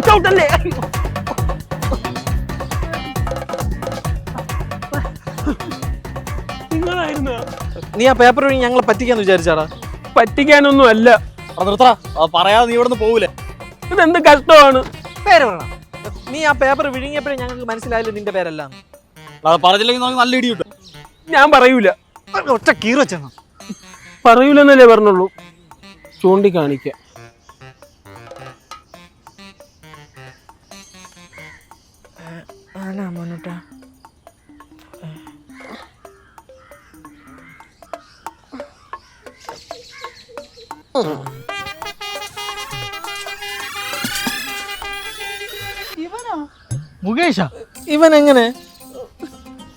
ചവിട്ടല്ലേ. നിങ്ങളായിരുന്നു നീ ആ പേപ്പർ വഴി ഞങ്ങളെ പറ്റിക്കാന്ന് വിചാരിച്ചാടാ? പറ്റിക്കാനൊന്നും അല്ല. പറയാതെ നീ ഇവിടുന്ന് പോകൂലേ? ഇതെന്ത് കഷ്ടമാണ്. പേര് പറയണം. നീ ആ പേപ്പർ വിഴുങ്ങിയപ്പോഴേ ഞങ്ങൾക്ക് മനസ്സിലായല്ലോ നിന്റെ പേരല്ല. പറഞ്ഞില്ലെങ്കിൽ നമുക്ക് നല്ല ഇടി കിട്ടും. ഞാൻ പറയൂല. ഒറ്റ കീറ് വെച്ചാ പറയൂലെന്നല്ലേ പറഞ്ഞുള്ളൂ. ചൂണ്ടിക്കാണിക്ക. മുകേഷ ഇവൻ എങ്ങനെ?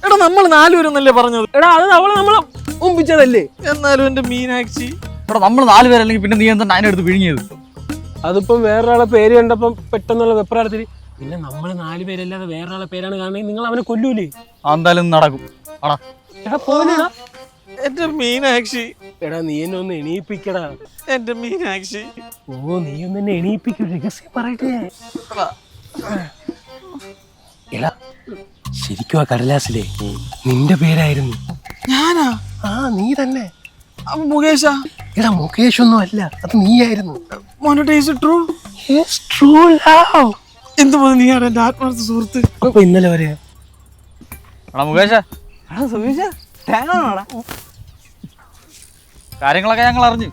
എടാ നമ്മൾ 4 പേരൊന്നല്ലേ പറഞ്ഞത്? എടാ അത് നമ്മളെ ഒമ്പിച്ചതല്ലേ. എന്നാലും എന്റെ മീനാക്ഷി. എടാ നമ്മൾ 4 പേരല്ലെങ്കിൽ പിന്നെ നീ എന്താ അതിനെടുത്ത് വിഴുങ്ങിയത്? അതിപ്പം വേറൊരാളെ പേര് കണ്ടപ്പം പെട്ടെന്നുള്ള വെപ്രാളത്തിൽ. പിന്നെ നമ്മൾ 4 പേരല്ലാതെ വേറൊരാളെ പേരാണ് കാണുന്നത്. നിങ്ങൾ അവനെ കൊല്ലൂലേ? എന്തായാലും നടക്കും. എടാ പോലെടാ. എന്റെ മീനാക്ഷി. എടാ നീ എന്നെ ഒന്ന് എണീപ്പിക്കടാ. എന്റെ മീനാക്ഷി. ഓ നീ ഒന്ന് എന്നെ എണീപ്പിക്കും. രഹസ്യം പറയട്ടെ. എടാ ശരിക്കും ആ കടലാസിലെ നിന്റെ പേരായിരുന്നു. ഞാനാ? ആ നീ തന്നെ. അപ്പൊ മുകേഷ? എടാ മുകേഷ് ഒന്നും അല്ല, അത് നീയായിരുന്നു. എന്ത് പറഞ്ഞു? നീയാണ് എന്റെ ആത്മാർത്ഥ സുഹൃത്ത്. അപ്പൊ ഇന്നലെ വരെ മുകേഷ സുമേഷ കാര്യങ്ങളൊക്കെ ഞങ്ങൾ അറിഞ്ഞു.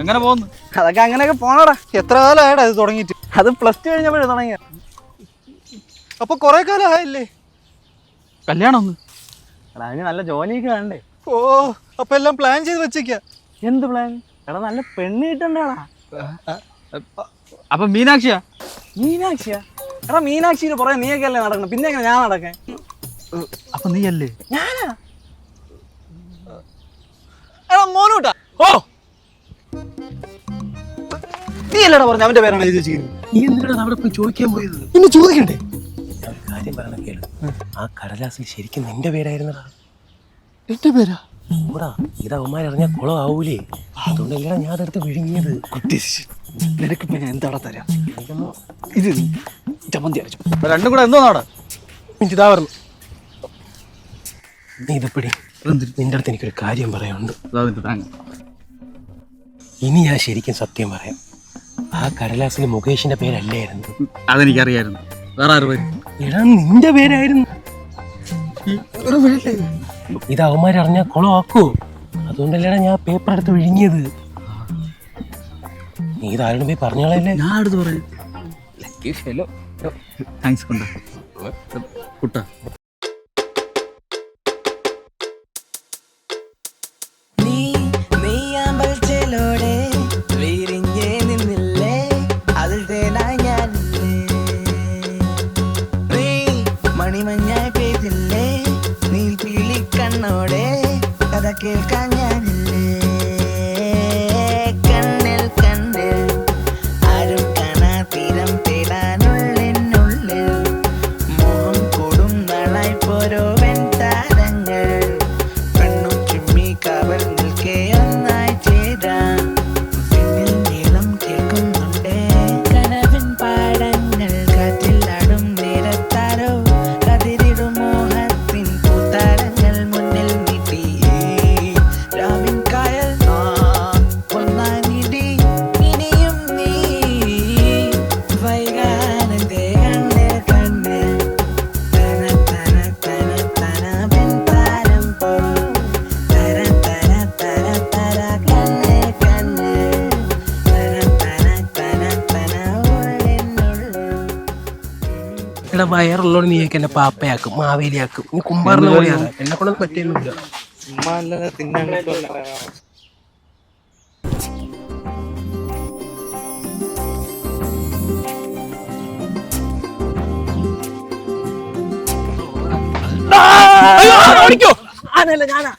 എങ്ങനെ പോകുന്നു? അതൊക്കെ അങ്ങനെയൊക്കെ പോണടാ. എത്ര കാലമായിടാ ഇത് തുടങ്ങിയിട്ട്? അത് +2 കഴിഞ്ഞപ്പോഴേ തുടങ്ങിയ. അപ്പൊ കൊറേ കാലം ആയില്ലേ? കല്യാണം ഒന്ന് അതിന് നല്ല ജോലിയൊക്കെ വേണ്ടേ? ഓ അപ്പൊ എല്ലാം പ്ലാൻ ചെയ്ത് വെച്ചേക്ക. എന്ത് പ്ലാൻ? എടാ നല്ല പെണ്ണ് കിട്ടണ്ടാടാ. അപ്പൊ മീനാക്ഷിയാ? മീനാക്ഷിയാ? എടാ മീനാക്ഷിയിൽ പറയാൻ നീയൊക്കെ അല്ലേ നടക്കണം, പിന്നെ എങ്ങനെ ഞാൻ നടക്കാൻ? അപ്പൊ നീ അല്ലേ? ഞാനാ? എടാ മോനൂട്ടാ. ഓ നീ അല്ലടാ പറഞ്ഞ അവന്റെ പേരാണ് എഴുതി വെച്ചിരിക്കുന്നത്. നീ എന്തിനാണ് അവിടെ പോയി ചോദിക്കാൻ പോയത്? ഇനി ചോദിക്കണ്ടേ? കാര്യം പറയണ കേള്. ആ കടലാസിൽ ശരിക്കും നിന്റെ പേരായിരുന്നടാ. എന്റെ പേരാ? കൂടാ ഇത് അവന്മാരറിഞ്ഞ കുളം ആവൂലേ, അതുകൊണ്ടല്ലടാ ഞാൻ അതെടുത്ത് വിഴുങ്ങിയത്. നിനക്കിപ്പോ ഞാൻ എന്താടാ തരാം? ഇത് ചമ്മന്തി അരച്ചു. രണ്ടും കൂടെ എന്തോ നാടാ? ഇതാ പറഞ്ഞു. നീ ഇതപ്പടി നിന്റെ അടുത്ത് എനിക്കൊരു കാര്യം പറയാനുണ്ട്. ഇനി ഞാൻ ശരിക്കും സത്യം പറയാം. ആ കടലാസിൽ മുകേഷിന്റെ പേരല്ലായിരുന്നു. അതെനിക്കറിയായിരുന്നു. വേറെ ആര് പേര്? എടാ നിന്റെ പേരായിരുന്നു. ഇത് അവന്മാരറിഞ്ഞാ കുളമാക്കോ, അതുകൊണ്ടല്ലേടാ ഞാൻ പേപ്പർ എടുത്ത് വിഴുങ്ങിയത്. നീ ഇതാരോടും പോയി പറഞ്ഞോളല്ലേ? ഞാൻ അടുത്ത് പറയും. താങ്ക്സ് കുട്ടാ. മണിമഞ്ഞായി പെയ്തില്ലേ നീൽപ്പീലി കണ്ണോടെ കഥ കേൾക്കാൻ ഞാനില്ലേ കണ്ണിൽ കണ്ണിൽ ആരും കാണാ തീരം തേടാനുള്ളിനുള്ളിൽ മോഹം കൂടും നാളായി പോരോ വെൺതാരങ്ങൾ പെണ്ണും ചുമ്മി കാവൽ നിൽക്കേ ഒന്നായി ചേരാം പിന്നിൽ നീളം കേൾക്കുന്നുണ്ടേ കനവിൻ പാടങ്ങൾ കാറ്റിൽ ആടും നേരത്താരോ മോഹത്തിൻ പൂത്താരങ്ങൾ മുന്നിൽ നീട്ടി രാവിൻ കായൽ ഒന്നായി നീട്ടി ഇനിയും നീ വൈകാനത്തെ കണ്ണിൽ കണ്ണിൽ തന തന തന തന പിൻതാരം പോ തര തര തര തര കണ്ണിൽ കണ്ണിൽ തര തര തര തര ഉള്ളിനുള്ളിൽ. എടാ വയറുള്ളോട് നീയൊക്കെ എന്നെ പാപ്പയാക്കും, മാവേലിയാക്കും. നീ കുമ്പാറിന് പോലെയാണ്. എന്നെ കൊണ്ടൊന്നും പറ്റിയൊന്നുമില്ല. ഞാനാ.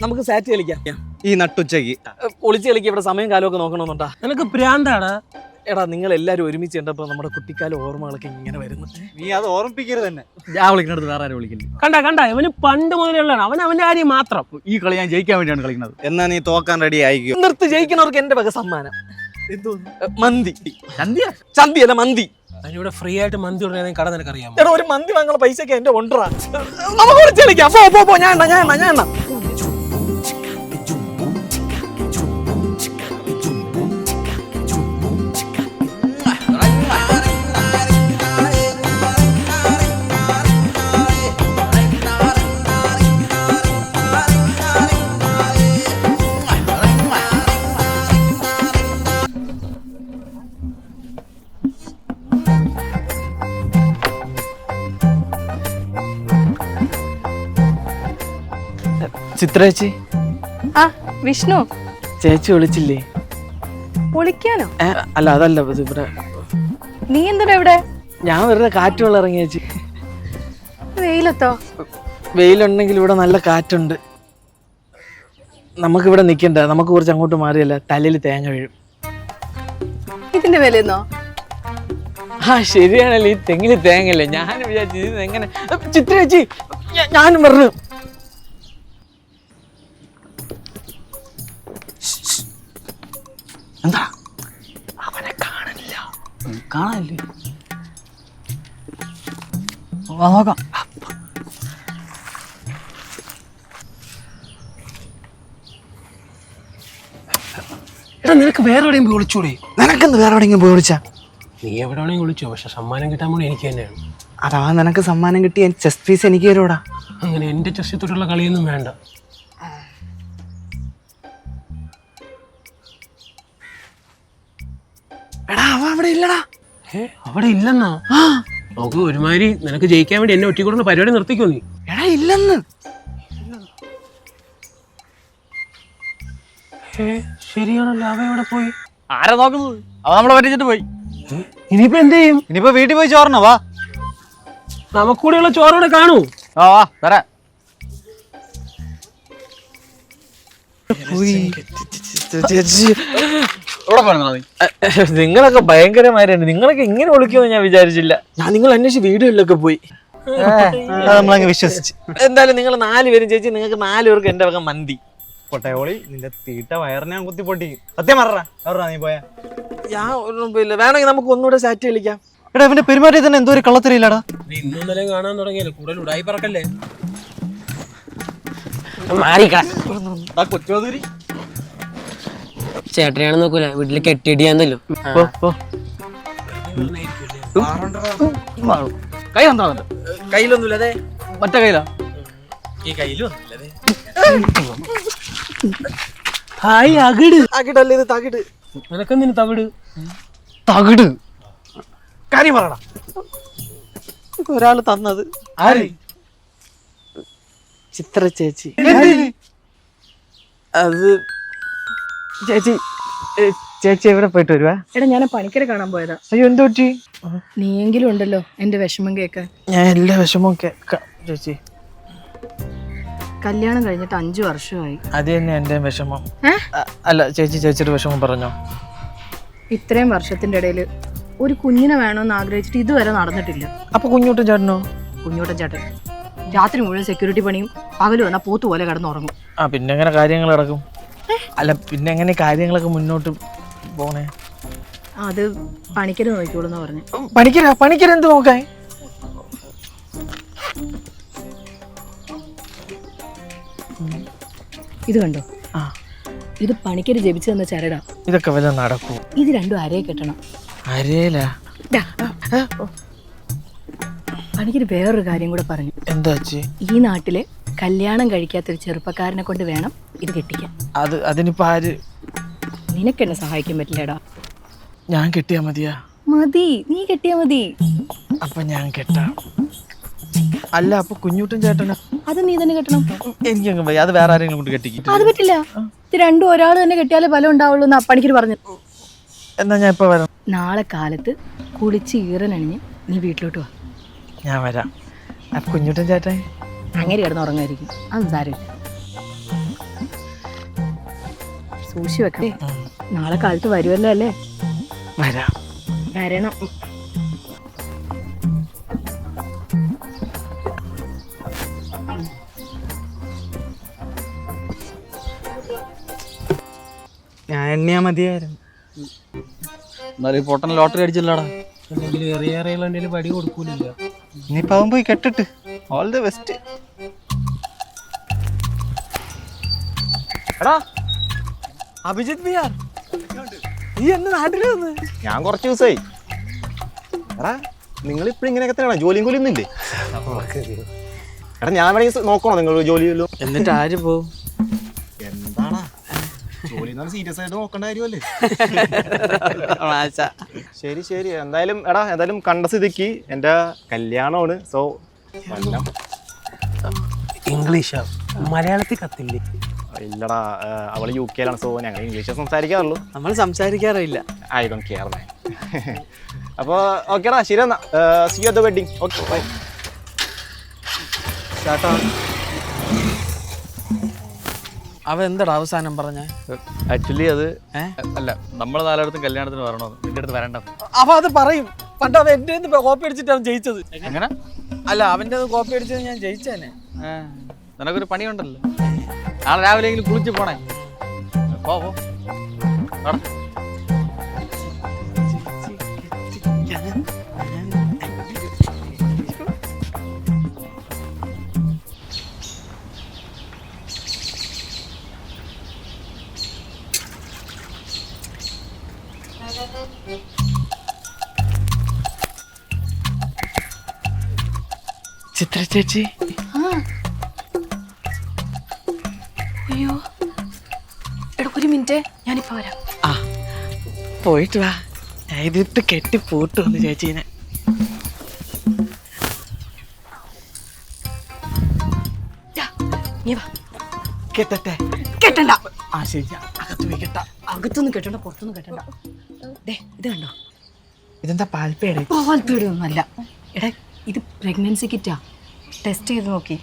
നമുക്ക് സാറ്റ് കളിക്കാം ഈ നട്ടുച്ചയ്ക്ക്. ഒളിച്ച് കളിക്കുക. ഇവിടെ സമയം കാലമൊക്കെ നോക്കണമെന്നുണ്ടാ? നിനക്ക് പ്രാന്താടാ. എടാ നിങ്ങൾ എല്ലാവരും ഒരുമിച്ച് കണ്ടപ്പോൾ നമ്മുടെ കുട്ടിക്കാല ഓർമ്മകളൊക്കെ ഇങ്ങനെ വരുന്നു. നീ അത് ഓർമ്മിപ്പിക്കരുത് തന്നെ. ഞാൻ വിളിക്കുന്നിടത്ത് വേറെ ആരും വിളിക്കില്ല. കണ്ട ഇവന് പണ്ട് മുതലുള്ളതാണ്. അവന്റെ കാര്യം മാത്രം. ഈ കളി ഞാൻ ജയിക്കാൻ വേണ്ടിയാണ് കളിക്കുന്നത്. എന്നാ നീ തോക്കാൻ റെഡി ആയിക്കോ. നിർത്ത്, ജയിക്കുന്നവർക്ക് എന്റെ വക സമ്മാനം. മന്തി. ചന്തി അല്ല മന്തി. അതിനിവിടെ ഫ്രീ ആയിട്ട് മന്തി ഉടനെ കട നിനക്കറിയാമോ? എടാ ഒരു മന്തി വാങ്ങുന്ന പൈസക്ക് എന്റെ ഒണ്ടറാ. നമുക്ക് വിളിച്ച് കളിക്കാം. പോ ഞാൻ എണ്ണ. ചിത്രേച്ചി. ആ വിഷ്ണു, ചേച്ചി വിളിച്ചില്ലേ? വിളിക്കാനോ? അല്ല അതല്ല, ഇവിടെ നീ എന്തിനാ ഇവിടെ? ഞാൻ വെറുതെ കാറ്റ് വെള്ളം ഇറങ്ങി ചേച്ചി. വെയിലത്തോ? വെയിലുണ്ടെങ്കിൽ ഇവിടെ നല്ല കാറ്റുണ്ട്. നമുക്കിവിടെ നിൽക്കണ്ട, നമുക്ക് കുറച്ച് അങ്ങോട്ട് മാറിയല്ല, തലയിൽ തേങ്ങ വീഴും. ഇതിന്റെ വിലയെന്നോ? ആ ശരിയാണല്ലേ, ഈ തെങ്ങില് തേങ്ങല്ലേ. ഞാൻ വിചാരിച്ചു ഇത് എങ്ങനെ. ചിത്രേച്ചി ഞാനും പറഞ്ഞു. എന്താ അവനെ കാണാനില്ല? കാണാനില്ലേ? നോക്കാം. എടാ നിനക്ക് വേറെ എവിടെയും പോയി വിളിച്ചൂടെ? നിനക്കെന്ത് വേറെ എവിടെയെങ്കിലും പോയി വിളിച്ചാ? നീ എവിടെ വേണമെങ്കിൽ വിളിച്ചോ, പക്ഷെ സമ്മാനം കിട്ടാൻ വേണ്ടി എനിക്ക് തന്നെയാണ്. അതാ നിനക്ക് സമ്മാനം കിട്ടിയ ചെസ് പീസ് എനിക്ക് തരൂടാ. അങ്ങനെ എന്റെ ചെസ്സത്തോട്ടുള്ള കളിയൊന്നും വേണ്ട. എടാ അവ അവിടെ ഇല്ലടാ. അവിടെ ഇല്ലെന്നാ? നോക്ക്, ഒരുമാതിരി നിനക്ക് ജയിക്കാൻ വേണ്ടി എന്നെ ഒറ്റിക്കൂടുന്ന പരിപാടി നിർത്തിക്കോ നീ. എടാ ഇല്ലെന്ന്. ശരിയാണല്ലോ, അവ എവിടെ പോയി? ആരാ നോക്കുന്നത്? അവ നമ്മളെ പറ്റിച്ചിട്ട് പോയി. ഇനിയിപ്പോ എന്ത് ചെയ്യും? ഇനിയിപ്പോ വീട്ടിൽ പോയി ചോറിനോ? വാ, നമുക്കൂടെയുള്ള ചോറോടെ കാണൂ. വാ തരാ. നിങ്ങളൊക്കെ ഭയങ്കരമായിരുന്നു. നിങ്ങളൊക്കെ ഇങ്ങനെ വിളിക്കുമെന്ന് ഞാൻ വിചാരിച്ചില്ല. ഞാൻ നിങ്ങൾ അന്വേഷിച്ച് വീടുകളിലൊക്കെ പോയി. നമ്മളങ്ങ് വിശ്വസിച്ച്. എന്തായാലും നിങ്ങൾ 4 പേരും ചേച്ചി, നിങ്ങൾക്ക് 4 പേർക്ക് എന്റെ വക മന്തി. പൊട്ടയോളി, നിന്റെ തീട്ട വയറിനെ ഞാൻ കുത്തി പൊട്ടിക്കും. സത്യം പറഞ്ഞാ നീ പോയാ. ഞാൻ ഒന്നും പോയില്ല. വേണമെങ്കിൽ നമുക്ക് ഒന്നുകൂടെ സാറ്റ് കളിക്കാം. എടാ ഇവന്റെ പെരുമാറ്റത്തിൽ തന്നെ എന്തോ ഒരു കള്ളത്തരിയില്ലടാ. നീ ഇന്നും നിലയും കാണാൻ തുടങ്ങിയല്ലേ, കൂടുതൽ ഉടായി പറക്കല്ലേ. കൊച്ചോദൂരി ചേട്ടനെയാണ് നോക്കൂല, വീട്ടില് കെട്ടിയിടിയാന്നല്ലോ. കൈ എന്താ? കയ്യിലൊന്നുമില്ല. അതെ മറ്റേ കയ്യിലാ. ഈ കയ്യിലൊന്നുമില്ല. ഹായ് അകിട്. തകിടല്ലേ ഇത്? തകിട്. നിനക്കെന്തിന് തകിട്? തകിട് കാര്യം പറയണം. ഒരാള് തന്നത്. ആര്? ചിത്ര ചേച്ചി. അത് ചേച്ചി എവിടെ പോയിട്ട് വരുവാ? എടാ ഞാൻ പണിക്കരെ കാണാൻ പോയതാ. അയ്യോ എന്ത് പറ്റി? നീയെങ്കിലും ഉണ്ടല്ലോ എന്റെ വിഷമം കേൾക്കാൻ. ഞാൻ എല്ലാ വിഷമവും കേൾക്കാം ചേച്ചി. കല്യാണം കഴിഞ്ഞിട്ട് 5 വർഷമായി. അത് തന്നെ എന്റെ വിഷമം. അല്ല ചേച്ചി, ചേച്ചിയുടെ വിഷമം പറഞ്ഞോ. ഇത്രയും വർഷത്തിന്റെ ഇടയിൽ ഒരു കുഞ്ഞിനെ വേണമെന്ന് ആഗ്രഹിച്ചിട്ട് ഇതുവരെ നടന്നിട്ടില്ല. അപ്പൊ കുഞ്ഞൂട്ടൻ ചേട്ടനോ? കുഞ്ഞൂട്ടൻ ചേട്ടൻ രാത്രി മുഴുവൻ സെക്യൂരിറ്റി പണിയും, പകല് വന്നാൽ പോത്ത് പോലെ കിടന്നുറങ്ങും. പിന്നെ എങ്ങനെ കാര്യങ്ങൾ നടക്കും? അല്ല പിന്നെ എങ്ങനെ കാര്യങ്ങളൊക്കെ മുന്നോട്ട് പോണേ? അത് പണിക്കര് നോക്കിക്കോളൂന്ന് പറഞ്ഞു. പണിക്കരെന്ത് നോക്കാൻ? ഇത് കണ്ടോ? ഇത് പണിക്കര് ജപിച്ചു തന്ന ചരടാ. ഇതൊക്കെ വല്ല നടക്കൂ? ഇത് രണ്ടും അരയെ കെട്ടണം. അരയിലാ? പണിക്കര് വേറൊരു കാര്യം കൂടെ പറഞ്ഞു. എന്താ? ഈ നാട്ടിലെ കല്യാണം കഴിക്കാത്തൊരു ചെറുപ്പക്കാരനെ കൊണ്ട് വേണം ഇത് കെട്ടിക്കാൻ. അതിനിപ്പോ ആര്? നിനക്കെന്നെ സഹായിക്കാൻ പറ്റില്ലടാ. ഞാൻ കെട്ടിയാ മതിയാ? മതി, നീ കെട്ടിയാ മതി. അപ്പൊ ഞാൻ കെട്ടാം. അല്ല അപ്പൊ കുഞ്ഞൂട്ടൻ ചേട്ടന്? അത് നീ തന്നെ കെട്ടണം. എനിക്കങ്ങ് വയ്യ, അത് വേറെ ആരെങ്കിലും കൊണ്ട് കെട്ടിക്കിട്ട്. അത് പറ്റില്ല, ഇത് രണ്ടും ഒരാൾ തന്നെ കെട്ടിയാലേ ഫലം ഉണ്ടാവുള്ളൂ എന്നാ പണിക്കര് പറഞ്ഞു. എന്നാ ഞാൻ ഇപ്പൊ വരാം. നാളെ കാലത്ത് കുളിച്ച് ഈറനണിഞ്ഞ് നീ വീട്ടിലോട്ട് വാ. ഞാൻ വരാം. അപ്പൊ കുഞ്ഞൂട്ടൻ ചേട്ടൻ അങ്ങനെ കിടന്ന് ഉറങ്ങായിരിക്കും. അത് സാരമില്ല, സൂക്ഷിച്ച് വെക്കണേ. നാളെ കാലത്ത് വരുമല്ലോ അല്ലേ? വരാം. വരണം. ഞാൻ എണ്ണിയാ മതിയായിരുന്നു. എന്നാലും ഈ പൊട്ടൻ ലോട്ടറി അടിച്ചില്ലടാ. അല്ലെങ്കിൽ ഏറിയുള്ള എൻ്റെ പടി കൊടുക്കൂലില്ല. ഇനിയിപ്പോ അവൻ പോയി കെട്ടിട്ട്. All the best. എടാ അഭിജിത്ത് ബിയാർ, നീ എന്നെ നാട്ടില് വന്ന്? ഞാൻ കുറച്ച് ദിവസമായി. എടാ നിങ്ങൾ ഇപ്പഴും ഇങ്ങനെയൊക്കെ തന്നെയാണോ? ജോലിയും കൂലിയൊന്നും ഇല്ലേ? എടാ ഞാൻ വേണമെങ്കിൽ നോക്കണോ നിങ്ങൾ ജോലിയല്ലോ? എന്നിട്ട് ആര് പോവും? എന്താടാ ജോലി സീരിയസ് ആയിട്ട് നോക്കേണ്ട കാര്യമല്ലേ? ശരി ശരി, എന്തായാലും എടാ എന്തായാലും കണ്ട സ്ഥിതിക്ക് എൻ്റെ കല്യാണമാണ്. സോ ഇംഗ്ലീഷാ, മലയാളത്തിൽ കത്തില്ലേ? ഇല്ലടാ, അവള് UK യിലാണ്. സോ ഞങ്ങൾ ഇംഗ്ലീഷ് സംസാരിക്കാറുള്ളൂ. നമ്മൾ സംസാരിക്കാറില്ല. I don't care man. അപ്പോൾ ഓക്കേടാ, ശരി എന്നാ. See you at the wedding. Okay bye. ചേട്ടാ അവ എന്താടാ അവസാനം പറഞ്ഞ? ആക്ച്വലി അത് അല്ല, നമ്മൾ നാലായിടത്തും കല്യാണത്തിന് വരണമെന്ന് നിന്റെ അടുത്ത് വരണ്ട. അവ അത് പറയും. പണ്ട് അവ എൻ്റെ കോപ്പി അടിച്ചിട്ടാണ് ജയിച്ചത്. എങ്ങനെ? അല്ല, അവൻ്റെ കോപ്പി അടിച്ചത് ഞാൻ ജയിച്ചേനെ. നിനക്കൊരു പണിയുണ്ടല്ലോ, നാളെ രാവിലെ എങ്കിലും കുളിച്ച് പോണേ. പോ പോ. ചിത്ര ചേച്ചി, അയ്യോ എടാ, ഒരു മിനിറ്റ്, ഞാനിപ്പോ വരാം. ആ പോയിട്ട് വാ. ഇതിട്ട് കെട്ടി പൂട്ടുവന്നു ചേച്ചീനെ. നീ വാ. കെട്ടട്ടെ? കെട്ടണ്ട. ആ ശരി, അകത്ത് പോയി കെട്ടാ. അകത്തൊന്നും കെട്ടണ്ട, പുറത്തൊന്നും കെട്ടണ്ട. ദേ ഇത് കണ്ടോ? ഇതെന്താ പാൽപ്പേടെ? പാൽപ്പേടിയൊന്നും അല്ല. എടാ ഇത് പ്രഗ്നൻസി കിറ്റാ. ടെസ്റ്റ് ചെയ്ത് നോക്കി,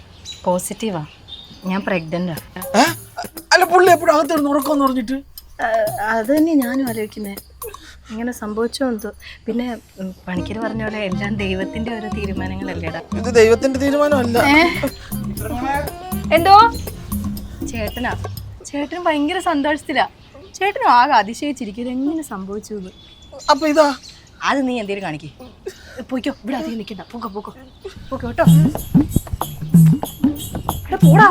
പോസിറ്റീവാ. ഞാൻ പ്രഗ്നൻ്റാ. അല്ല, പുള്ളി എപ്പോഴും അകത്തോട് ഉറക്കമെന്ന് പറഞ്ഞിട്ട്. അത് തന്നെ ഞാനും ആലോചിക്കുന്നത്. ഇങ്ങനെ സംഭവിച്ചോ എന്തോ. പിന്നെ പണിക്കര് പറഞ്ഞ പോലെ എല്ലാം ദൈവത്തിന്റെ ഓരോ തീരുമാനങ്ങളല്ലേടാ. ഇത് ദൈവത്തിന്റെ തീരുമാനമല്ല. എന്തോ ചേട്ടനാ, ചേട്ടന് ഭയങ്കര സന്തോഷത്തിലാ. ചേട്ടനും ആകെ അതിശയിച്ചിരിക്കും ഇതെങ്ങനെ സംഭവിച്ചു എന്ന്. അപ്പൊ ഇതാ അത് നീ എന്തേലും കാണിക്കേ. പോയിക്കോ, ഇവിടെ അധികം നിൽക്കണ്ട. പോക്കോ പോക്കോ പോക്കോ കേട്ടോ. പോടാ.